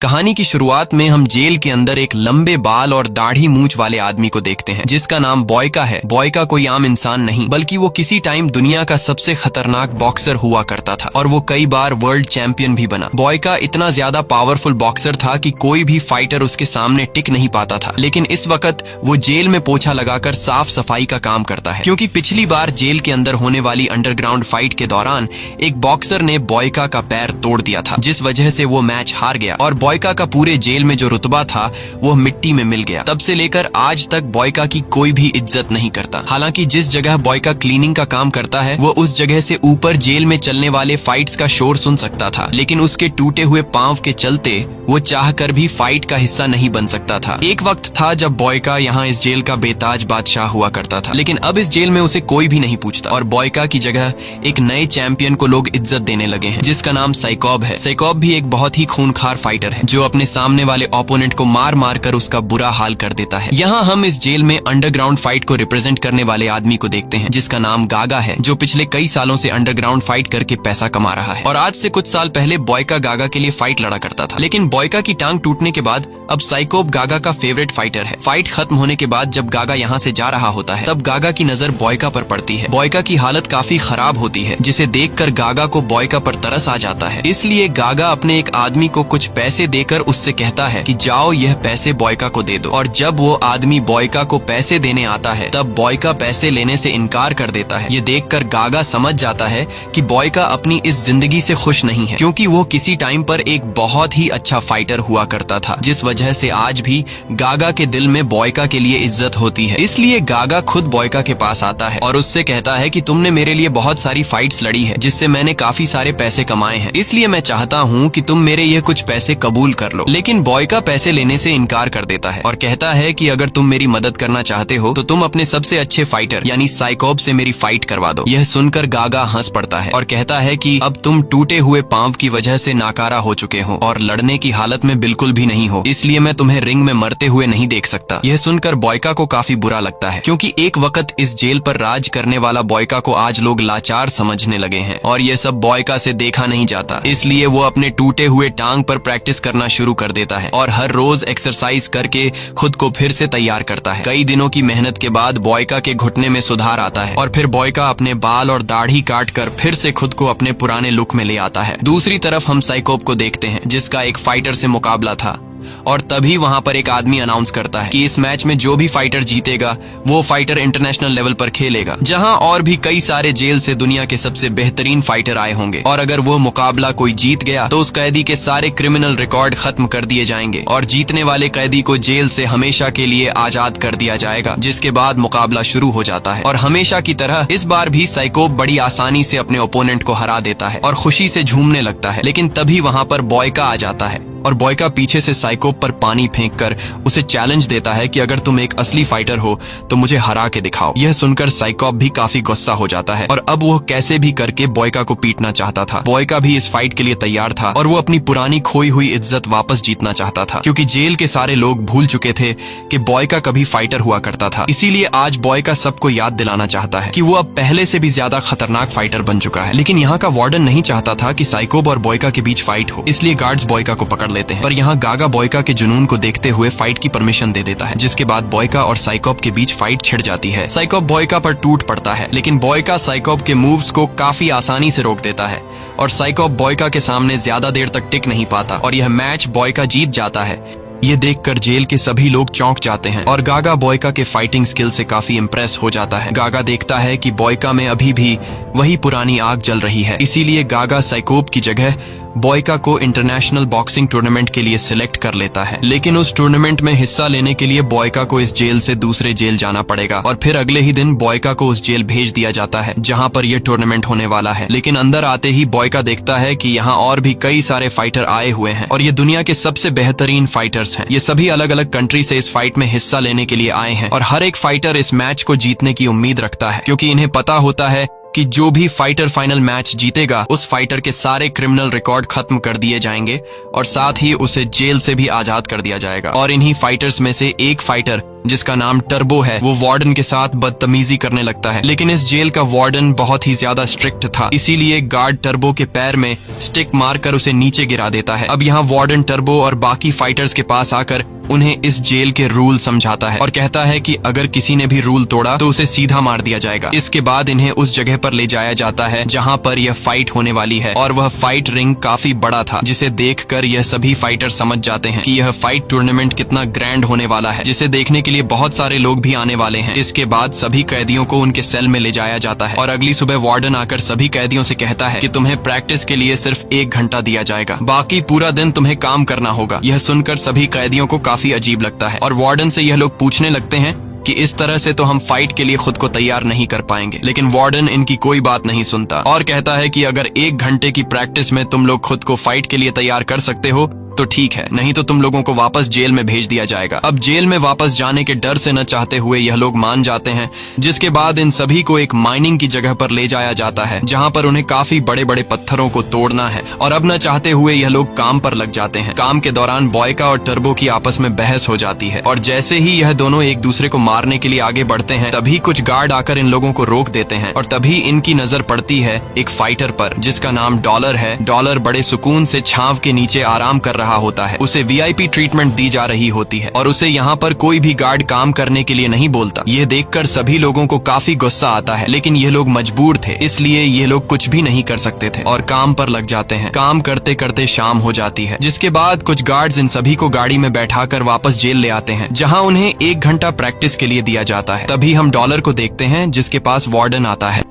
कहानी की शुरुआत में हम जेल के अंदर एक लंबे बाल और दाढ़ी मूंछ वाले आदमी को देखते हैं जिसका नाम बॉयका है। बॉयका कोई आम इंसान नहीं बल्कि वो किसी टाइम दुनिया का सबसे खतरनाक बॉक्सर हुआ करता था और वो कई बार वर्ल्ड चैंपियन भी बना। बॉयका इतना ज्यादा पावरफुल बॉक्सर था कि कोई भी फाइटर उसके सामने टिक नहीं पाता था। लेकिन इस वक्त वो जेल में पोछा लगाकर साफ सफाई का काम करता है, क्योंकि पिछली बार जेल के अंदर होने वाली अंडरग्राउंड फाइट के दौरान एक बॉक्सर ने बॉयका का पैर तोड़ दिया था, जिस वजह से वो मैच हार गया और बॉयका का पूरे जेल में जो रुतबा था वो मिट्टी में मिल गया। तब से लेकर आज तक बॉयका की कोई भी इज्जत नहीं करता। हालांकि जिस जगह बॉयका क्लीनिंग का काम करता है वो उस जगह से ऊपर जेल में चलने वाले फाइट्स का शोर सुन सकता था, लेकिन उसके टूटे हुए पांव के चलते वो चाहकर भी फाइट का हिस्सा नहीं बन सकता था। एक वक्त था जब बॉयका यहाँ इस जेल का बेताज बादशाह हुआ करता था, लेकिन अब इस जेल में उसे कोई भी नहीं पूछता और बॉयका की जगह एक नए चैंपियन को लोग इज्जत देने लगे हैं जिसका नाम साइकॉब है। साइकॉब भी एक बहुत ही खूनखार फाइटर है जो अपने सामने वाले ओपोनेंट को मार मार कर उसका बुरा हाल कर देता है। यहाँ हम इस जेल में अंडरग्राउंड फाइट को रिप्रेजेंट करने वाले आदमी को देखते हैं जिसका नाम गागा है, जो पिछले कई सालों से अंडरग्राउंड फाइट करके पैसा कमा रहा है। और आज से कुछ साल पहले बॉयका गागा के लिए फाइट लड़ा करता था, लेकिन बॉयका की टांग टूटने के बाद अब साइकॉब गागा का फेवरेट फाइटर है। फाइट खत्म होने के बाद जब गागा यहाँ से जा रहा होता है तब गागा की नजर बॉयका पर पड़ती है। बॉयका की हालत काफी खराब होती है जिसे देखकर गागा को बॉयका पर तरस आ जाता है। इसलिए गागा अपने एक आदमी को कुछ पैसे देकर उससे कहता है कि जाओ यह पैसे बॉयका को दे दो। और जब वो आदमी बॉयका को पैसे देने आता है तब बॉयका पैसे लेने से इनकार कर देता है। ये देखकर गागा समझ जाता है कि बॉयका अपनी इस जिंदगी से खुश नहीं है, क्योंकि वो किसी टाइम पर एक बहुत ही अच्छा फाइटर हुआ करता था, जिस वजह से आज भी गागा के दिल में बॉयका के लिए इज्जत होती है। इसलिए गागा खुद बॉयका के पास आता है और उससे कहता है कि तुमने मेरे लिए बहुत सारी फाइट्स लड़ी है जिससे मैंने काफी सारे पैसे कमाए हैं, इसलिए मैं चाहता हूँ कि तुम मेरे ये कुछ पैसे कबूल कर लो। लेकिन बॉयका पैसे लेने से इनकार कर देता है और कहता है कि अगर तुम मेरी मदद करना चाहते हो तो तुम अपने सबसे अच्छे फाइटर यानी साइकॉब से मेरी फाइट करवा दो। यह सुनकर गागा हंस पड़ता है और कहता है कि अब तुम टूटे हुए पांव की वजह से नाकारा हो चुके हो और लड़ने की हालत में बिल्कुल भी नहीं हो, इसलिए मैं तुम्हें रिंग में मरते हुए नहीं देख सकता। यह सुनकर बॉयका को काफी बुरा लगता है, क्योंकि एक वक्त इस जेल पर राज करने वाला बॉयका को आज लोग लाचार समझने लगे हैं और ये सब बॉयका से देखा नहीं जाता। इसलिए वो अपने टूटे हुए टांग पर प्रैक्टिस करना शुरू कर देता है और हर रोज एक्सरसाइज करके खुद को फिर से तैयार करता है। कई दिनों की मेहनत के बाद बॉयका के घुटने में सुधार आता है और फिर बॉयका अपने बाल और दाढ़ी काट कर फिर से खुद को अपने पुराने लुक में ले आता है। दूसरी तरफ हम साइकॉब को देखते हैं जिसका एक फाइटर से मुकाबला था और तभी वहां पर एक आदमी अनाउंस करता है कि इस मैच में जो भी फाइटर जीतेगा वो फाइटर इंटरनेशनल लेवल पर खेलेगा, जहां और भी कई सारे जेल से दुनिया के सबसे बेहतरीन फाइटर आए होंगे और अगर वो मुकाबला कोई जीत गया तो उस कैदी के सारे क्रिमिनल रिकॉर्ड खत्म कर दिए जाएंगे और जीतने वाले कैदी को जेल से हमेशा के लिए आजाद कर दिया जाएगा। जिसके बाद मुकाबला शुरू हो जाता है और हमेशा की तरह इस बार भी साइकॉब बड़ी आसानी से अपने ओपोनेंट को हरा देता है और खुशी से झूमने लगता है। लेकिन तभी वहां पर बॉयका आ जाता है और बॉयका पीछे से साइकॉब पर पानी फेंककर उसे चैलेंज देता है कि अगर तुम एक असली फाइटर हो तो मुझे हरा के दिखाओ। यह सुनकर साइकॉब भी काफी गुस्सा हो जाता है और अब वो कैसे भी करके बॉयका को पीटना चाहता था। बॉयका भी इस फाइट के लिए तैयार था और वो अपनी पुरानी खोई हुई इज्जत वापस जीतना चाहता था, क्योंकि जेल के सारे लोग भूल चुके थे कि बॉयका कभी फाइटर हुआ करता था। इसीलिए आज बॉयका सबको याद दिलाना चाहता है कि वो अब पहले से भी ज्यादा खतरनाक फाइटर बन चुका है। लेकिन यहाँ का वार्डन नहीं चाहता था कि साइकॉब और बॉयका के बीच फाइट हो, इसलिए गार्ड्स बॉयका को पकड़ लेते हैं। पर यहाँ गागा बॉयका के जुनून को देखते हुए फाइट की परमिशन दे देता है, जिसके बाद बॉयका और साइकॉब के बीच फाइट छिड़ जाती है। साइकॉब बॉयका पर टूट पड़ता है, लेकिन बॉयका साइकॉब के मूव्स को काफी आसानी से रोक देता है और साइकॉब बॉयका के सामने ज्यादा देर तक टिक नहीं पाता और यह मैच बॉयका जीत जाता है। ये देखकर जेल के सभी लोग चौंक जाते हैं और गागा बॉयका के फाइटिंग स्किल से काफी इम्प्रेस हो जाता है। गागा देखता है कि बॉयका में अभी भी वही पुरानी आग जल रही है, इसीलिए गागा साइकॉब की जगह बॉयका को इंटरनेशनल बॉक्सिंग टूर्नामेंट के लिए सिलेक्ट कर लेता है। लेकिन उस टूर्नामेंट में हिस्सा लेने के लिए बॉयका को इस जेल से दूसरे जेल जाना पड़ेगा और फिर अगले ही दिन बॉयका को उस जेल भेज दिया जाता है जहां पर यह टूर्नामेंट होने वाला है। लेकिन अंदर आते ही बॉयका देखता है कि यहाँ और भी कई सारे फाइटर आए हुए हैं और ये दुनिया के सबसे बेहतरीन फाइटर्स हैं। ये सभी अलग अलग कंट्री से इस फाइट में हिस्सा लेने के लिए आए हैं और हर एक फाइटर इस मैच को जीतने की उम्मीद रखता है, क्योंकि इन्हें पता होता है कि जो भी फाइटर फाइनल मैच जीतेगा उस फाइटर के सारे क्रिमिनल रिकॉर्ड खत्म कर दिए जाएंगे और साथ ही उसे जेल से भी आजाद कर दिया जाएगा। और इन्हीं फाइटर्स में से एक फाइटर जिसका नाम टर्बो है, वो वार्डन के साथ बदतमीजी करने लगता है। लेकिन इस जेल का वार्डन बहुत ही ज्यादा स्ट्रिक्ट था, इसीलिए गार्ड टर्बो के पैर में स्टिक मारकर उसे नीचे गिरा देता है। अब यहाँ वार्डन टर्बो और बाकी फाइटर्स के पास आकर उन्हें इस जेल के रूल समझाता है और कहता है कि अगर किसी ने भी रूल तोड़ा तो उसे सीधा मार दिया जाएगा। इसके बाद इन्हें उस जगह पर ले जाया जाता है जहाँ पर यह फाइट होने वाली है, और वह फाइट रिंग काफी बड़ा था, जिसे देखकर यह सभी फाइटर समझ जाते हैं कि यह फाइट टूर्नामेंट कितना ग्रैंड होने वाला है, जिसे देखने के लिए बहुत सारे लोग भी आने वाले हैं। इसके बाद सभी कैदियों को उनके सेल में ले जाया जाता है और अगली सुबह वार्डन आकर सभी कैदियों से कहता है कि तुम्हें प्रैक्टिस के लिए सिर्फ 1 घंटा दिया जाएगा, बाकी पूरा दिन तुम्हें काम करना होगा। यह सुनकर सभी कैदियों को काफी अजीब लगता है और वार्डन से यह लोग पूछने लगते हैं कि इस तरह से तो हम फाइट के लिए खुद को तैयार नहीं कर पाएंगे। लेकिन वार्डन इनकी कोई बात नहीं सुनता और कहता है कि अगर 1 घंटे की प्रैक्टिस में तुम लोग खुद को फाइट के लिए तैयार कर सकते हो तो ठीक है, नहीं तो तुम लोगों को वापस जेल में भेज दिया जाएगा। अब जेल में वापस जाने के डर से न चाहते हुए यह लोग मान जाते हैं, जिसके बाद इन सभी को एक माइनिंग की जगह पर ले जाया जाता है जहां पर उन्हें काफी बड़े बड़े पत्थरों को तोड़ना है। और अब न चाहते हुए यह लोग काम पर लग जाते हैं। काम के दौरान बॉयका और टर्बो की आपस में बहस हो जाती है और जैसे ही यह दोनों एक दूसरे को मारने के लिए आगे बढ़ते हैं तभी कुछ गार्ड आकर इन लोगों को रोक देते हैं और तभी इनकी नजर पड़ती है एक फाइटर पर जिसका नाम डॉलर है। डॉलर बड़े सुकून से छांव के नीचे आराम कर रहा होता है, उसे वीआईपी ट्रीटमेंट दी जा रही होती है और उसे यहाँ पर कोई भी गार्ड काम करने के लिए नहीं बोलता। यह देखकर सभी लोगों को काफी गुस्सा आता है, लेकिन ये लोग मजबूर थे, इसलिए ये लोग कुछ भी नहीं कर सकते थे और काम पर लग जाते हैं। काम करते करते शाम हो जाती है, जिसके बाद कुछ गार्ड्स इन सभी को गाड़ी में बैठाकर वापस जेल ले आते हैं जहाँ उन्हें 1 घंटा प्रैक्टिस के लिए दिया जाता है। तभी हम डॉलर को देखते हैं जिसके पास वार्डन आता है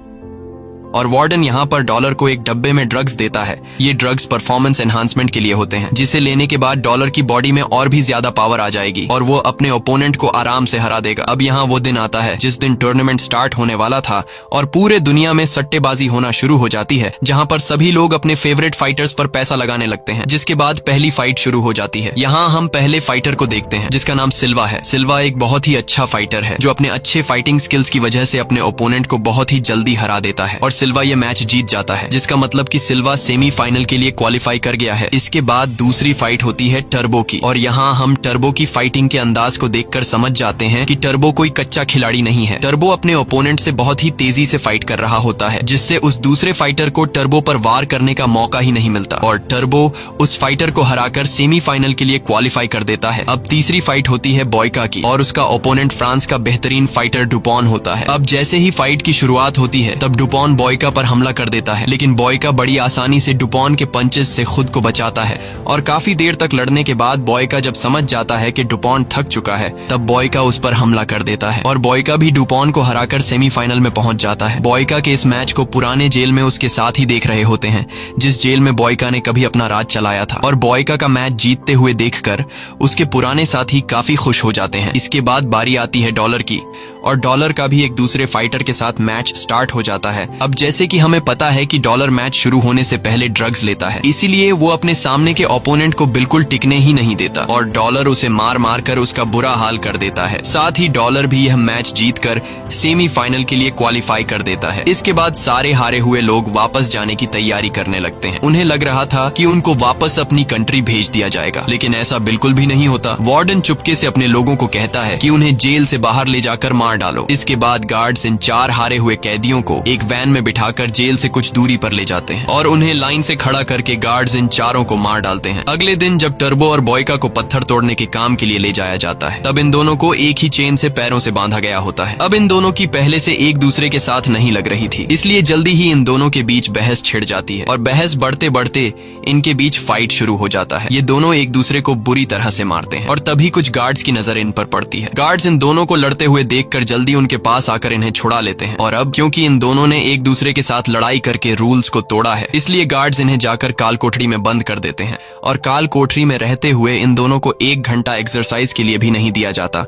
और वार्डन यहाँ पर डॉलर को एक डब्बे में ड्रग्स देता है। ये ड्रग्स परफॉर्मेंस एनहांसमेंट के लिए होते हैं, जिसे लेने के बाद डॉलर की बॉडी में और भी ज्यादा पावर आ जाएगी और वो अपने ओपोनेंट को आराम से हरा देगा। अब यहाँ वो दिन आता है जिस दिन टूर्नामेंट स्टार्ट होने वाला था और पूरे दुनिया में सट्टेबाजी होना शुरू हो जाती है, जहाँ पर सभी लोग अपने फेवरेट फाइटर्स पर पैसा लगाने लगते हैं। जिसके बाद पहली फाइट शुरू हो जाती है। यहाँ हम पहले फाइटर को देखते हैं जिसका नाम सिल्वा है। सिल्वा एक बहुत ही अच्छा फाइटर है जो अपने अच्छे फाइटिंग स्किल्स की वजह से अपने ओपोनेंट को बहुत ही जल्दी हरा देता है और सिल्वा ये मैच जीत जाता है, जिसका मतलब कि सिल्वा सेमीफाइनल के लिए क्वालिफाई कर गया है। इसके बाद दूसरी फाइट होती है टर्बो की और यहाँ हम टर्बो की फाइटिंग के अंदाज को देखकर समझ जाते हैं कि टर्बो कोई कच्चा खिलाड़ी नहीं है। टर्बो अपने ओपोनेंट से बहुत ही तेजी से फाइट कर रहा होता है, जिससे उस दूसरे फाइटर को टर्बो पर वार करने का मौका ही नहीं मिलता और टर्बो उस फाइटर को हराकर सेमीफाइनल के लिए क्वालिफाई कर देता है। अब तीसरी फाइट होती है बॉयका की और उसका ओपोनेंट फ्रांस का बेहतरीन फाइटर डुपॉन होता है। अब जैसे ही फाइट की शुरुआत होती है तब डुपॉन बॉयका पर हमला कर देता है, लेकिन बॉयका बड़ी आसानी से डुपॉन के पंचेस से खुद को बचाता है और काफी देर तक लड़ने के बाद बॉयका जब समझ जाता है कि डुपॉन थक चुका है तब बॉयका उस पर हमला कर देता है और बॉयका भी डुपॉन को हराकर सेमीफाइनल में पहुंच जाता है। बॉयका के इस मैच को पुराने जेल में उसके साथ ही देख रहे होते हैं, जिस जेल में बॉयका ने कभी अपना राज चलाया था, और बॉयका का मैच जीतते हुए देखकर उसके पुराने साथी काफी खुश हो जाते हैं। इसके बाद बारी आती है डॉलर की और डॉलर का भी एक दूसरे फाइटर के साथ मैच स्टार्ट हो जाता है। अब जैसे कि हमें पता है कि डॉलर मैच शुरू होने से पहले ड्रग्स लेता है, इसीलिए वो अपने सामने के ओपोनेंट को बिल्कुल टिकने ही नहीं देता और डॉलर उसे मार मार कर उसका बुरा हाल कर देता है। साथ ही डॉलर भी यह मैच जीतकर सेमीफाइनल के लिए क्वालिफाई कर देता है। इसके बाद सारे हारे हुए लोग वापस जाने की तैयारी करने लगते हैं। उन्हें लग रहा था कि उनको वापस अपनी कंट्री भेज दिया जाएगा, लेकिन ऐसा बिल्कुल भी नहीं होता। वार्डन चुपके से अपने लोगों को कहता है कि उन्हें जेल से बाहर ले जाकर मार डालो। इसके बाद गार्ड्स इन 4 हारे हुए कैदियों को एक वैन में बिठाकर जेल से कुछ दूरी पर ले जाते हैं और उन्हें लाइन से खड़ा करके गार्ड्स इन चारों को मार डालते हैं। अगले दिन जब टर्बो और बॉयका को पत्थर तोड़ने के काम के लिए ले जाया जाता है तब इन दोनों को एक ही चेन से पैरों से बांधा गया होता है। अब इन दोनों की पहले से एक दूसरे के साथ नहीं लग रही थी, इसलिए जल्दी ही इन दोनों के बीच बहस छिड़ जाती है और बहस बढ़ते बढ़ते इनके बीच फाइट शुरू हो जाता है। ये दोनों एक दूसरे को बुरी तरह से मारते हैं और तभी कुछ गार्ड्स की नजर इन पर पड़ती है। गार्ड्स इन दोनों को लड़ते हुए देखकर जल्दी उनके पास आकर इन्हें छुड़ा लेते हैं और अब क्योंकि इन दोनों ने एक दूसरे के साथ लड़ाई करके रूल्स को तोड़ा है, इसलिए गार्ड्स इन्हें जाकर काल कोठरी में बंद कर देते हैं और काल कोठरी में रहते हुए इन दोनों को 1 घंटा एक्सरसाइज के लिए भी नहीं दिया जाता।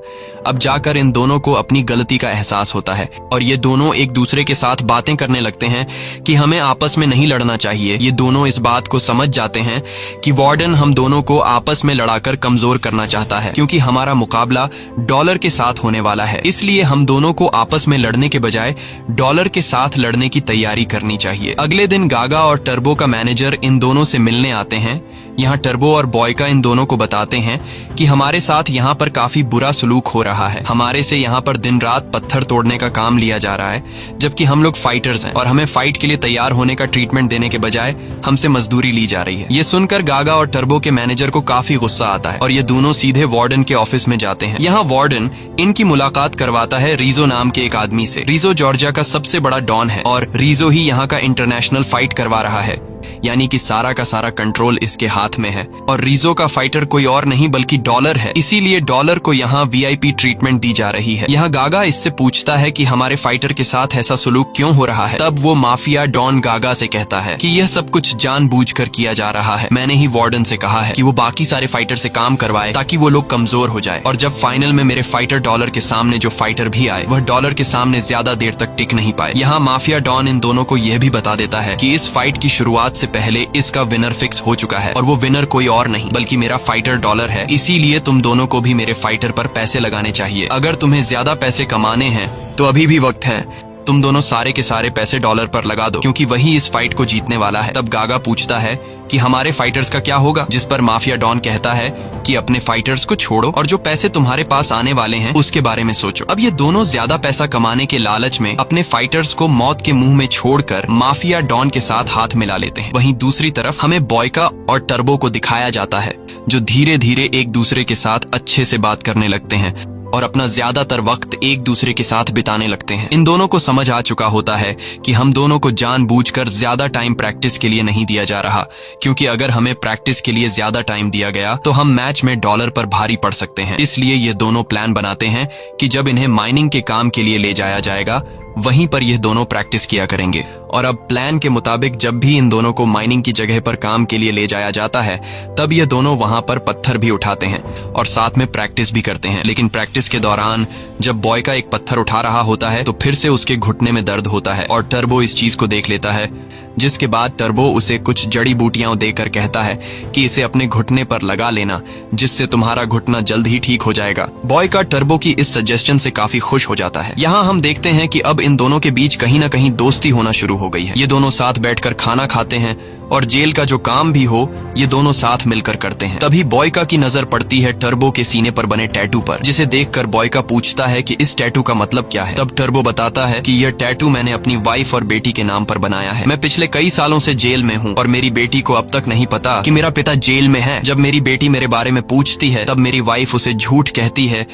अब जाकर इन दोनों को अपनी गलती का एहसास होता है और ये दोनों एक दूसरे के साथ बातें करने लगते हैं कि हमें आपस में नहीं लड़ना चाहिए। ये दोनों इस बात को समझ जाते हैं कि वार्डन हम दोनों को आपस में लड़ाकर कमजोर करना चाहता है, क्योंकि हमारा मुकाबला डॉलर के साथ होने वाला है। इसलिए इसीलिए हम दोनों को आपस में लड़ने के बजाय डॉलर के साथ लड़ने की तैयारी करनी चाहिए। अगले दिन गागा और टर्बो का मैनेजर इन दोनों से मिलने आते हैं। यहाँ टर्बो और बॉयका इन दोनों को बताते हैं कि हमारे साथ यहाँ पर काफी बुरा सलूक हो रहा है। हमारे से यहाँ पर दिन रात पत्थर तोड़ने का काम लिया जा रहा है, जबकि हम लोग फाइटर्स हैं और हमें फाइट के लिए तैयार होने का ट्रीटमेंट देने के बजाय हमसे मजदूरी ली जा रही है। ये सुनकर गागा और टर्बो के मैनेजर को काफी गुस्सा आता है और ये दोनों सीधे वार्डन के ऑफिस में जाते हैं। यहाँ वार्डन इनकी मुलाकात करवाता है रीजो नाम के एक आदमी से। रीजो जॉर्जिया का सबसे बड़ा डॉन है और रीजो ही यहाँ का इंटरनेशनल फाइट करवा रहा है, यानी कि सारा का सारा कंट्रोल इसके हाथ में है। और रीजो का फाइटर कोई और नहीं बल्कि डॉलर है, इसीलिए डॉलर को यहाँ वीआईपी ट्रीटमेंट दी जा रही है। यहाँ गागा इससे पूछता है कि हमारे फाइटर के साथ ऐसा सुलूक क्यों हो रहा है। तब वो माफिया डॉन गागा से कहता है कि यह सब कुछ जानबूझकर किया जा रहा है। मैंने ही वार्डन से कहा है कि वो बाकी सारे फाइटर से काम करवाए ताकि वो लोग कमजोर हो जाए, और जब फाइनल में मेरे फाइटर डॉलर के सामने जो फाइटर भी आए वह डॉलर के सामने ज्यादा देर तक टिक नहीं पाए। यहाँ माफिया डॉन इन दोनों को यह भी बता देता है कि इस फाइट की शुरुआत से पहले इसका विनर फिक्स हो चुका है और वो विनर कोई और नहीं बल्कि मेरा फाइटर डॉलर है। इसीलिए तुम दोनों को भी मेरे फाइटर पर पैसे लगाने चाहिए। अगर तुम्हें ज्यादा पैसे कमाने हैं तो अभी भी वक्त है, तुम दोनों सारे के सारे पैसे डॉलर पर लगा दो, क्योंकि वही इस फाइट को जीतने वाला है। तब गागा पूछता है कि हमारे फाइटर्स का क्या होगा, जिस पर माफिया डॉन कहता है कि अपने फाइटर्स को छोड़ो और जो पैसे तुम्हारे पास आने वाले हैं उसके बारे में सोचो। अब ये दोनों ज्यादा पैसा कमाने के लालच में अपने फाइटर्स को मौत के मुंह में छोड़कर माफिया डॉन के साथ हाथ मिला लेते हैं। वहीं दूसरी तरफ हमें बॉयका और टर्बो को दिखाया जाता है, जो धीरे धीरे एक दूसरे के साथ अच्छे से बात करने लगते हैं और अपना ज्यादातर वक्त एक दूसरे के साथ बिताने लगते हैं। इन दोनों को समझ आ चुका होता है कि हम दोनों को जानबूझकर ज्यादा टाइम प्रैक्टिस के लिए नहीं दिया जा रहा, क्योंकि अगर हमें प्रैक्टिस के लिए ज्यादा टाइम दिया गया तो हम मैच में डॉलर पर भारी पड़ सकते हैं। इसलिए ये दोनों प्लान बनाते हैं कि जब इन्हें माइनिंग के काम के लिए ले जाया जाएगा वहीं पर ये दोनों प्रैक्टिस किया करेंगे। और अब प्लान के मुताबिक जब भी इन दोनों को माइनिंग की जगह पर काम के लिए ले जाया जाता है तब ये दोनों वहां पर पत्थर भी उठाते हैं और साथ में प्रैक्टिस भी करते हैं। लेकिन प्रैक्टिस के दौरान जब बॉयका एक पत्थर उठा रहा होता है तो फिर से उसके घुटने में दर्द होता है और टर्बो इस चीज को देख लेता है, जिसके बाद टर्बो उसे कुछ जड़ी बूटियां देकर कहता है कि इसे अपने घुटने पर लगा लेना, जिससे तुम्हारा घुटना जल्द ही ठीक हो जाएगा। बॉयका टर्बो की इस सजेशन से काफी खुश हो जाता है। यहाँ हम देखते हैं कि अब इन दोनों के बीच कहीं ना कहीं दोस्ती होना शुरू हो गई है। ये दोनों साथ बैठकर खाना खाते हैं और जेल का जो काम भी हो ये दोनों साथ मिलकर करते हैं। तभी बॉयका की नजर पड़ती है टर्बो के सीने पर बने टैटू पर, जिसे देखकर बॉयका पूछता है कि इस टैटू का मतलब क्या है। तब टर्बो बताता है कि यह टैटू मैंने अपनी वाइफ और बेटी के नाम पर बनाया है। मैं पिछले कई सालों से जेल में हूँ और मेरी बेटी को अब तक नहीं पता कि मेरा पिता जेल में है। जब मेरी बेटी मेरे बारे में पूछती है तब मेरी वाइफ उसे झूठ कहती है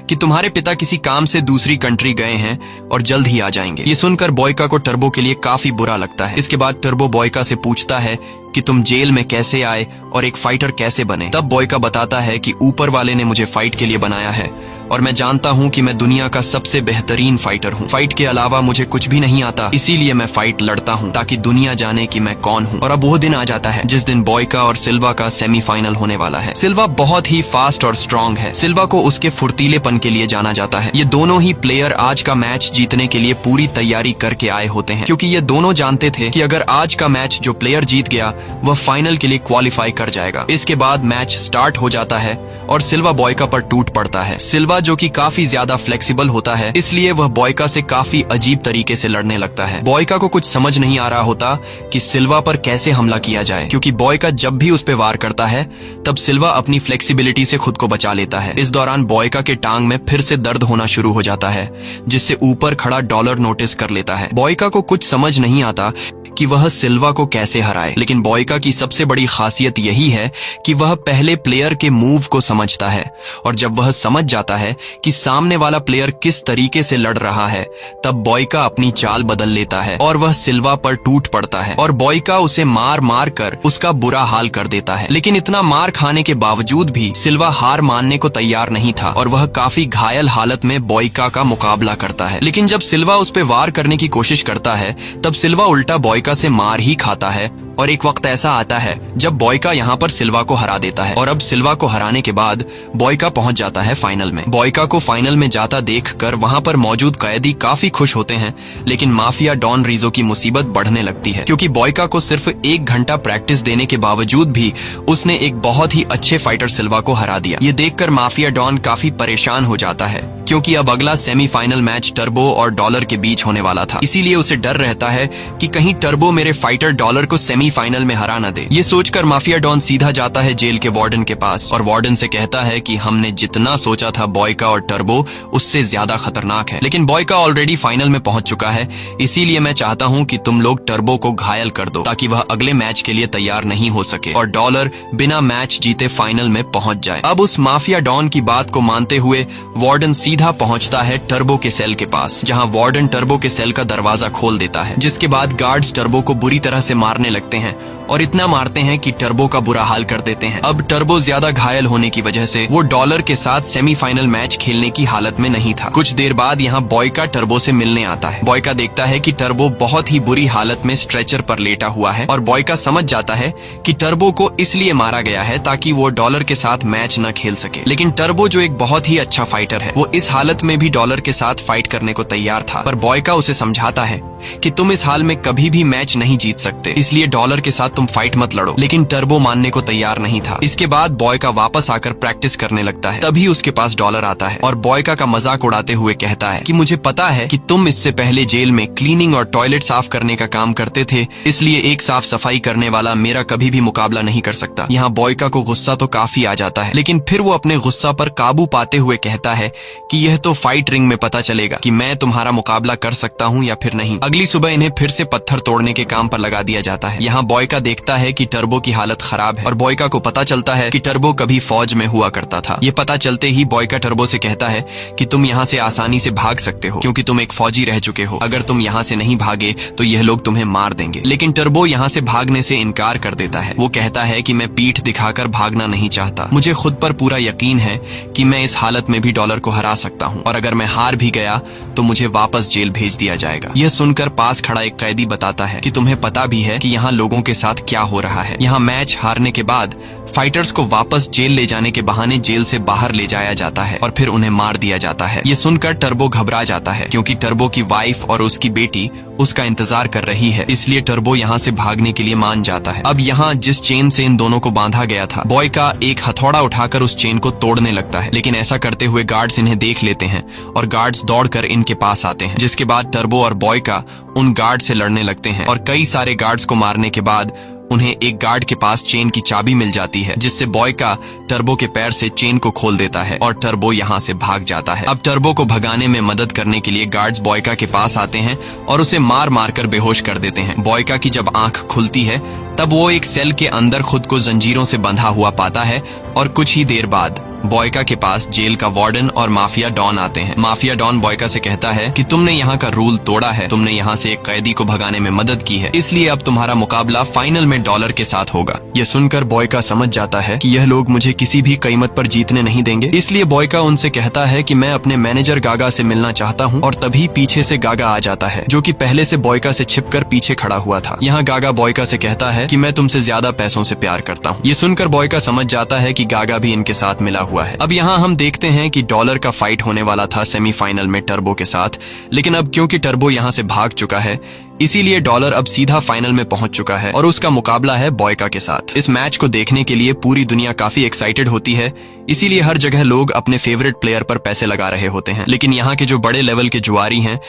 कि तुम्हारे पिता किसी काम से दूसरी कंट्री गए हैं और जल्द ही आ जाएंगे। ये सुनकर बॉयका को टर्बो के लिए काफी बुरा लगता है। इसके बाद टर्बो बॉयका से पूछता है कि तुम जेल में कैसे आए और एक फाइटर कैसे बने। तब बॉयका बताता है कि ऊपर वाले ने मुझे फाइट के लिए बनाया है और मैं जानता हूँ कि मैं दुनिया का सबसे बेहतरीन फाइटर हूँ। फाइट के अलावा मुझे कुछ भी नहीं आता, इसीलिए मैं फाइट लड़ता हूँ ताकि दुनिया जाने कि मैं कौन हूँ। और अब वो दिन आ जाता है जिस दिन बॉयका और सिल्वा का सेमीफाइनल होने वाला है। सिल्वा बहुत ही फास्ट और स्ट्रांग है। सिल्वा को उसके फुर्तीलेपन के लिए जाना जाता है। ये दोनों ही प्लेयर आज का मैच जीतने के लिए पूरी तैयारी करके आए होते हैं, क्योंकि ये दोनों जानते थे कि अगर आज का मैच जो प्लेयर जीत गया वह फाइनल के लिए क्वालिफाई कर जाएगा। इसके बाद मैच स्टार्ट हो जाता है और सिल्वा बॉयका पर टूट पड़ता है। सिल्वा जो कि काफी ज्यादा फ्लेक्सिबल होता है, इसलिए वह बॉयका से काफी अजीब तरीके से लड़ने लगता है। बॉयका को कुछ समझ नहीं आ रहा होता कि सिल्वा पर कैसे हमला किया जाए, क्योंकि बॉयका जब भी उस पे वार करता है तब सिल्वा अपनी फ्लेक्सिबिलिटी से खुद को बचा लेता है। इस दौरान बॉयका के टांग में फिर से दर्द होना शुरू हो जाता है, जिससे ऊपर खड़ा डॉलर नोटिस कर लेता है। बॉयका को कुछ समझ नहीं आता कि वह सिल्वा को कैसे हराए, लेकिन बॉयका की सबसे बड़ी खासियत यही है कि वह पहले प्लेयर के मूव को समझता है, और जब वह समझ जाता है कि सामने वाला प्लेयर किस तरीके से लड़ रहा है तब बॉयका अपनी चाल बदल लेता है और वह सिल्वा पर टूट पड़ता है और बॉयका उसे मार मार कर उसका बुरा हाल कर देता है। लेकिन इतना मार खाने के बावजूद भी सिल्वा हार मानने को तैयार नहीं था और वह काफी घायल हालत में बॉयका का मुकाबला करता है। लेकिन जब सिल्वा उस पे वार करने की कोशिश करता है तब सिल्वा उल्टा बॉयका बॉयका से मार ही खाता है और एक वक्त ऐसा आता है जब बॉयका यहाँ पर सिल्वा को हरा देता है और अब सिल्वा को हराने के बाद बॉयका पहुंच जाता है फाइनल में। बॉयका को फाइनल में जाता देखकर वहां पर मौजूद कैदी काफी खुश होते हैं, लेकिन माफिया डॉन रीजो की मुसीबत बढ़ने लगती है क्योंकि बॉयका को सिर्फ 1 घंटा प्रैक्टिस देने के बावजूद भी उसने एक बहुत ही अच्छे फाइटर सिल्वा को हरा दिया। ये देखकर माफिया डॉन काफी परेशान हो जाता है क्योंकि अब अगला सेमीफाइनल मैच टर्बो और डॉलर के बीच होने वाला था। इसीलिए उसे डर रहता है कि कहीं टर्बो मेरे फाइटर डॉलर को सेमीफाइनल में हरा न दे। ये सोचकर माफिया डॉन सीधा जाता है जेल के वार्डन के पास और वार्डन से कहता है कि हमने जितना सोचा था बॉयका और टर्बो उससे ज्यादा खतरनाक है, लेकिन बॉयका ऑलरेडी फाइनल में पहुंच चुका है। इसीलिए मैं चाहता हूं कि तुम लोग टर्बो को घायल कर दो ताकि वह अगले मैच के लिए तैयार नहीं हो सके और डॉलर बिना मैच जीते फाइनल में पहुंच जाए। अब उस माफिया डॉन की बात को मानते हुए वार्डन सीधा पहुंचता है टर्बो के सेल के पास, जहां वार्डन टर्बो के सेल का दरवाजा खोल देता है, जिसके बाद गार्ड्स टर्बो को बुरी तरह से मारने लगते हैं और इतना मारते हैं कि टर्बो का बुरा हाल कर देते हैं। अब टर्बो ज्यादा घायल होने की वजह से वो डॉलर के साथ सेमीफाइनल मैच खेलने की हालत में नहीं था। कुछ देर बाद यहाँ बॉयका टर्बो से मिलने आता है। बॉयका देखता है कि टर्बो बहुत ही बुरी हालत में स्ट्रेचर पर लेटा हुआ है और बॉयका समझ जाता है कि टर्बो को इसलिए मारा गया है ताकि वो डॉलर के साथ मैच न खेल सके। लेकिन टर्बो जो एक बहुत ही अच्छा फाइटर है, वो इस हालत में भी डॉलर के साथ फाइट करने को तैयार था, पर बॉयका उसे समझाता है कि तुम इस हाल में कभी भी मैच नहीं जीत सकते, इसलिए डॉलर के साथ तुम फाइट मत लड़ो। लेकिन टर्बो मानने को तैयार नहीं था। इसके बाद बॉयका वापस आकर प्रैक्टिस करने लगता है। तभी उसके पास डॉलर आता है और बॉयका का मजाक उड़ाते हुए कहता है कि मुझे पता है कि तुम इससे पहले जेल में क्लीनिंग और टॉयलेट साफ करने का काम करते थे, इसलिए एक साफ सफाई करने वाला मेरा कभी भी मुकाबला नहीं कर सकता। यहाँ बॉयका को गुस्सा तो काफी आ जाता है, लेकिन फिर वो अपने गुस्सा पर काबू पाते हुए कहता है कि यह तो फाइट रिंग में पता चलेगा कि मैं तुम्हारा मुकाबला कर सकता हूँ या फिर नहीं। अगली सुबह इन्हें फिर से पत्थर तोड़ने के काम पर लगा दिया जाता है। यहाँ बॉयका देखता है कि टर्बो की हालत खराब है और बॉयका को पता चलता है कि टर्बो कभी फौज में हुआ करता था। ये पता चलते ही बॉयका टर्बो से कहता है कि तुम यहाँ से आसानी से भाग सकते हो क्योंकि तुम एक फौजी रह चुके हो। अगर तुम यहाँ से नहीं भागे तो यह लोग तुम्हें मार देंगे। लेकिन टर्बो यहाँ से भागने से इनकार कर देता है। वो कहता है कि मैं पीठ दिखाकर भागना नहीं चाहता, मुझे खुद पर पूरा यकीन है कि मैं इस हालत में भी डॉलर को हरा सकता हूँ और अगर मैं हार भी गया तो मुझे वापस जेल भेज दिया जाएगा। यह सुनकर पास खड़ा एक कैदी बताता है कि तुम्हें पता भी है कि यहाँ लोगों के साथ क्या हो रहा है। यहाँ मैच हारने के बाद फाइटर्स को वापस जेल ले जाने के बहाने जेल से बाहर ले जाया जाता है और फिर उन्हें मार दिया जाता है। ये सुनकर टर्बो घबरा जाता है क्योंकि टर्बो की वाइफ और उसकी बेटी उसका इंतजार कर रही है, इसलिए टर्बो यहाँ से भागने के लिए मान जाता है। अब यहाँ जिस चेन से इन दोनों को बांधा गया था, बॉयका एक हथौड़ा उठाकर उस चेन को तोड़ने लगता है, लेकिन ऐसा करते हुए गार्ड्स इन्हें देख लेते हैं और गार्ड्स दौड़कर इनके पास आते हैं, जिसके बाद टर्बो और बॉयका उन गार्ड से लड़ने लगते हैं और कई सारे गार्ड्स को मारने के बाद उन्हें एक गार्ड के पास चेन की चाबी मिल जाती है, जिससे बॉयका टर्बो के पैर से चेन को खोल देता है और टर्बो यहाँ से भाग जाता है। अब टर्बो को भगाने में मदद करने के लिए गार्ड्स बॉयका के पास आते हैं और उसे मार मार कर बेहोश कर देते हैं। बॉयका की जब आंख खुलती है तब वो एक सेल के अंदर खुद को जंजीरों से बंधा हुआ पाता है और कुछ ही देर बाद बॉयका के पास जेल का वार्डन और माफिया डॉन आते हैं। माफिया डॉन बॉयका से कहता है कि तुमने यहाँ का रूल तोड़ा है, तुमने यहाँ से एक कैदी को भगाने में मदद की है, इसलिए अब तुम्हारा मुकाबला फाइनल में डॉलर के साथ होगा। यह सुनकर बॉयका समझ जाता है कि यह लोग मुझे किसी भी कीमत पर जीतने नहीं देंगे, इसलिए बॉयका उनसे कहता है कि मैं अपने मैनेजर गागा से मिलना चाहता हूँ और तभी पीछे से गागा आ जाता है, जो कि पहले से बॉयका से छिपकर पीछे खड़ा हुआ था। यहाँ गागा बॉयका से कहता है कि मैं तुमसे ज्यादा पैसों से प्यार करता हूँ। ये सुनकर बॉयका समझ जाता है कि गागा भी इनके साथ मिला हुआ है। अब यहाँ हम देखते हैं कि डॉलर का फाइट होने वाला था सेमीफाइनल में टर्बो के साथ, लेकिन अब क्योंकि टर्बो यहाँ से भाग चुका है, इसीलिए डॉलर अब सीधा फाइनल में पहुंच चुका है और उसका मुकाबला है बॉयका के साथ। इस मैच को देखने के लिए पूरी दुनिया काफी एक्साइटेड होती है, इसीलिए हर जगह लोग अपने फेवरेट प्लेयर पर पैसे लगा रहे होते हैं। लेकिन यहाँ के जो बड़े लेवल के जुआरी हैं,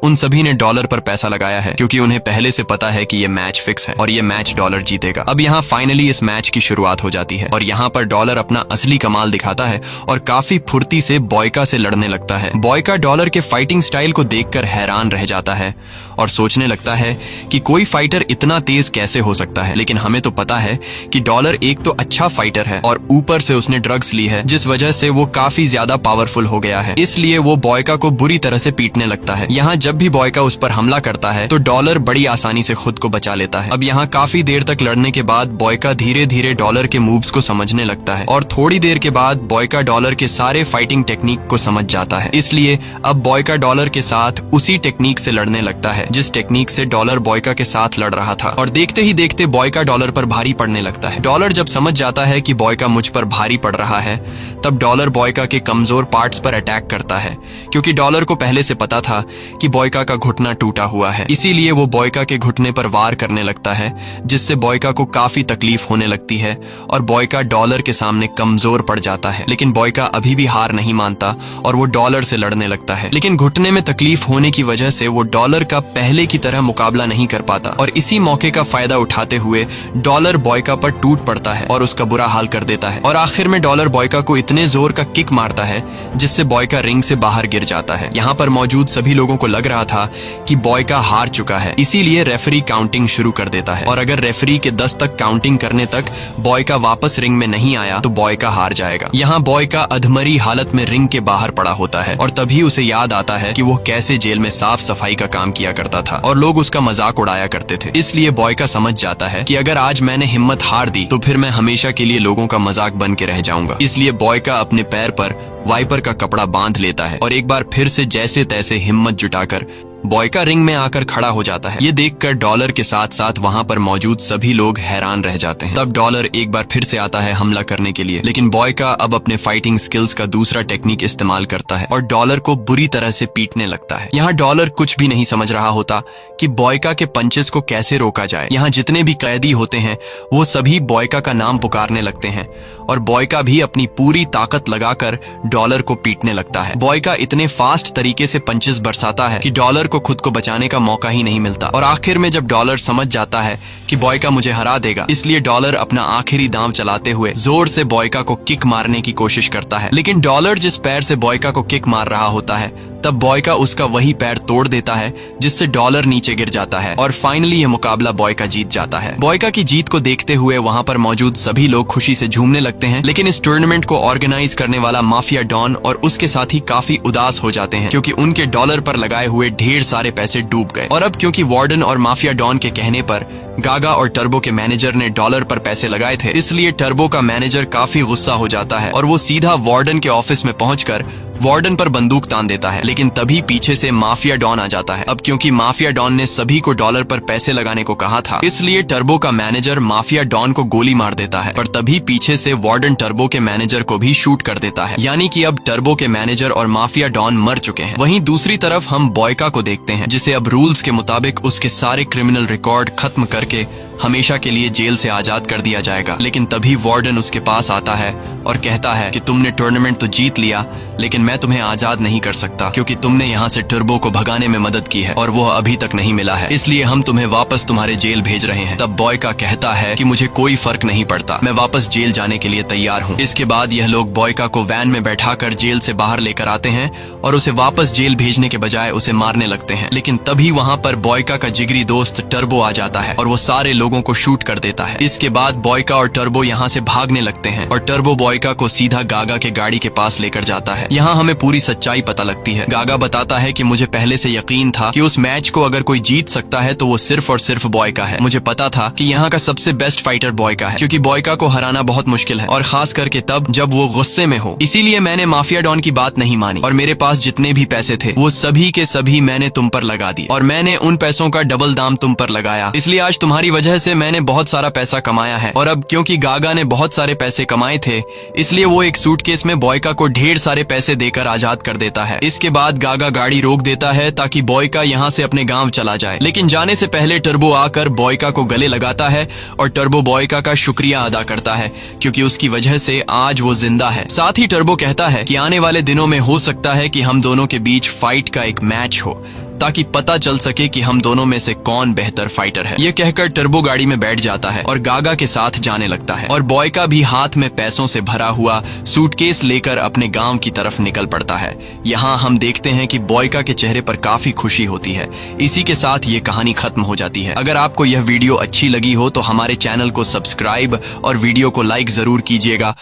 उन सभी ने डॉलर पर पैसा लगाया है क्योंकि उन्हें पहले से पता है कि ये मैच फिक्स है और ये मैच डॉलर जीतेगा। अब यहाँ फाइनली इस मैच की शुरुआत हो जाती है और यहाँ पर डॉलर अपना असली कमाल दिखाता है और काफी फुर्ती से बॉयका से लड़ने लगता है। बॉयका डॉलर के फाइटिंग स्टाइल को देखकर हैरान रह जाता है और सोचने लगता है कि कोई फाइटर इतना तेज कैसे हो सकता है। लेकिन हमें तो पता है कि डॉलर एक तो अच्छा फाइटर है और ऊपर से उसने ड्रग्स ली है, जिस वजह से वो काफी ज्यादा पावरफुल हो गया है, इसलिए वो बॉयका को बुरी तरह से पीटने लगता है। यहाँ जब भी बॉयका उस पर हमला करता है तो डॉलर बड़ी आसानी से खुद को बचा लेता है। अब यहाँ काफी देर तक लड़ने के बाद बॉयका धीरे धीरे डॉलर के मूव्स को समझने लगता है और थोड़ी देर के बाद बॉयका डॉलर के सारे फाइटिंग टेक्निक को समझ जाता है, इसलिए अब बॉयका डॉलर के साथ उसी टेक्निक से लड़ने लगता है जिस टेक्निक से डॉलर बॉयका के साथ लड़ रहा था। और देखते ही देखते बॉयका डॉलर पर भारी पड़ने लगता है। डॉलर जब समझ जाता है कि बॉयका मुझ पर भारी पड़ रहा है, तब डॉलर बॉयका के कमजोर पार्ट्स पर अटैक करता है, क्योंकि डॉलर को पहले से पता था कि बॉयका का घुटना टूटा हुआ है। इसीलिए वो बॉयका के घुटने पर वार करने लगता है, जिससे बॉयका को काफी तकलीफ होने लगती है और बॉयका डॉलर के सामने कमजोर पड़ जाता है। लेकिन बॉयका अभी भी हार नहीं मानता और वो डॉलर से लड़ने लगता है। लेकिन घुटने में तकलीफ होने की वजह से वो डॉलर का पहले की तरह मुकाबला नहीं कर पाता और इसी मौके का फायदा उठाते हुए डॉलर बॉयका पर टूट पड़ता है और उसका बुरा हाल कर देता है। और आखिर में डॉलर बॉयका को इतने जोर का किक मारता है जिससे बॉयका रिंग से बाहर गिर जाता है। यहाँ पर मौजूद सभी लोगों को लग रहा था कि बॉयका हार चुका है, इसीलिए रेफरी काउंटिंग शुरू कर देता है और अगर रेफरी के 10 तक काउंटिंग करने तक बॉयका वापस रिंग में नहीं आया तो बॉयका हार जाएगा। यहाँ बॉयका अधमरी हालत में रिंग के बाहर पड़ा होता है और तभी उसे याद आता है कि वो कैसे जेल में साफ सफाई का काम किया करता था और लोग उसका मजाक उड़ाया करते थे। इसलिए बॉयका समझ जाता है कि अगर आज मैंने हिम्मत हार दी तो फिर मैं हमेशा के लिए लोगों का मजाक बन के रह जाऊंगा। इसलिए बॉयका अपने पैर पर वाइपर का कपड़ा बांध लेता है और एक बार फिर से जैसे तैसे हिम्मत जुटाकर बॉयका रिंग में आकर खड़ा हो जाता है। ये देखकर डॉलर के साथ साथ वहाँ पर मौजूद सभी लोग हैरान रह जाते हैं। तब डॉलर एक बार फिर से आता है हमला करने के लिए, लेकिन बॉयका अब अपने फाइटिंग स्किल्स का दूसरा टेक्निक इस्तेमाल करता है और डॉलर को बुरी तरह से पीटने लगता है। यहाँ डॉलर कुछ भी नहीं समझ रहा होता कि बॉयका के पंचेस को कैसे रोका जाए। यहाँ जितने भी कैदी होते हैं वो सभी बॉयका का नाम पुकारने लगते हैं और बॉयका भी अपनी पूरी ताकत लगाकर डॉलर को पीटने लगता है। बॉयका इतने फास्ट तरीके से पंचेस बरसाता है कि डॉलर को खुद को बचाने का मौका ही नहीं मिलता और आखिर में जब डॉलर समझ जाता है कि बॉयका मुझे हरा देगा, इसलिए डॉलर अपना आखिरी दांव चलाते हुए जोर से बॉयका को किक मारने की कोशिश करता है। लेकिन डॉलर जिस पैर से बॉयका को किक मार रहा होता है तब बॉयका उसका वही पैर तोड़ देता है, जिससे डॉलर नीचे गिर जाता है और फाइनली ये मुकाबला बॉयका जीत जाता है। बॉयका की जीत को देखते हुए वहाँ पर मौजूद सभी लोग खुशी से झूमने लगते हैं, लेकिन इस टूर्नामेंट को ऑर्गेनाइज करने वाला माफिया डॉन और उसके साथी काफी उदास हो जाते हैं, क्योंकि उनके डॉलर पर लगाए हुए ढेर सारे पैसे डूब गए। और अब क्योंकि वार्डन और माफिया डॉन के कहने पर गागा और टर्बो के मैनेजर ने डॉलर पर पैसे लगाए थे, इसलिए टर्बो का मैनेजर काफी गुस्सा हो जाता है और वो सीधा वार्डन के ऑफिस में पहुंचकर वार्डन पर बंदूक तान देता है। लेकिन तभी पीछे से माफिया डॉन आ जाता है। अब क्योंकि माफिया डॉन ने सभी को डॉलर पर पैसे लगाने को कहा था, इसलिए टर्बो का मैनेजर माफिया डॉन को गोली मार देता है, पर तभी पीछे से वार्डन टर्बो के मैनेजर को भी शूट कर देता है। यानी कि अब टर्बो के मैनेजर और माफिया डॉन मर चुके हैं। वहीं दूसरी तरफ हम बॉयका को देखते हैं, जिसे अब रूल्स के मुताबिक उसके सारे क्रिमिनल रिकॉर्ड खत्म करके हमेशा के लिए जेल से आजाद कर दिया जाएगा। लेकिन तभी वार्डन उसके पास आता है और कहता है कि तुमने टूर्नामेंट तो जीत लिया, लेकिन मैं तुम्हें आजाद नहीं कर सकता, क्योंकि तुमने यहाँ से टर्बो को भगाने में मदद की है और वो अभी तक नहीं मिला है, इसलिए हम तुम्हें वापस तुम्हारे जेल भेज रहे हैं। तब बॉयका कहता है कि मुझे कोई फर्क नहीं पड़ता, मैं वापस जेल जाने के लिए तैयार हूँ। इसके बाद यह लोग बॉयका को वैन में बैठाकर जेल से बाहर लेकर आते हैं और उसे वापस जेल भेजने के बजाय उसे मारने लगते हैं। लेकिन तभी वहाँ पर बॉयका का जिगरी दोस्त टर्बो आ जाता है और वो सारे लोगों को शूट कर देता है। इसके बाद बॉयका और टर्बो यहाँ से भागने लगते हैं और टर्बो बॉयका को सीधा गागा के गाड़ी के पास लेकर जाता है। यहाँ हमें पूरी सच्चाई पता लगती है। गागा बताता है कि मुझे पहले से यकीन था कि उस मैच को अगर कोई जीत सकता है तो वो सिर्फ और सिर्फ बॉयका है। मुझे पता था कि यहाँ का सबसे बेस्ट फाइटर बॉयका है, क्योंकि बॉयका को हराना बहुत मुश्किल है और खास करके तब जब वो गुस्से में हो। इसीलिए मैंने माफिया डॉन की बात नहीं मानी और मेरे पास जितने भी पैसे थे वो सभी के सभी मैंने तुम पर लगा दिए और मैंने उन पैसों का डबल दाम तुम पर लगाया। इसलिए आज तुम्हारी वजह से मैंने बहुत सारा पैसा कमाया है। और अब क्योंकि गागा ने बहुत सारे पैसे कमाए थे, इसलिए वो एक सूटकेस में बॉयका को ढेर सारे पैसे देकर आजाद कर देता है। इसके बाद गागा गाड़ी रोक देता है ताकि बॉयका यहाँ से अपने गांव चला जाए। लेकिन जाने से पहले टर्बो आकर बॉयका को गले लगाता है और टर्बो बॉयका का शुक्रिया अदा करता है, क्योंकि उसकी वजह से आज वो जिंदा है। साथ ही टर्बो कहता है कि आने वाले दिनों में हो सकता है कि हम दोनों के बीच फाइट का एक मैच हो, ताकि पता चल सके कि हम दोनों में से कौन बेहतर फाइटर है। ये कहकर टर्बो गाड़ी में बैठ जाता है और गागा के साथ जाने लगता है और बॉयका भी हाथ में पैसों से भरा हुआ सूटकेस लेकर अपने गांव की तरफ निकल पड़ता है। यहाँ हम देखते हैं कि बॉयका के चेहरे पर काफी खुशी होती है। इसी के साथ ये कहानी खत्म हो जाती है। अगर आपको यह वीडियो अच्छी लगी हो तो हमारे चैनल को सब्सक्राइब और वीडियो को लाइक जरूर कीजिएगा।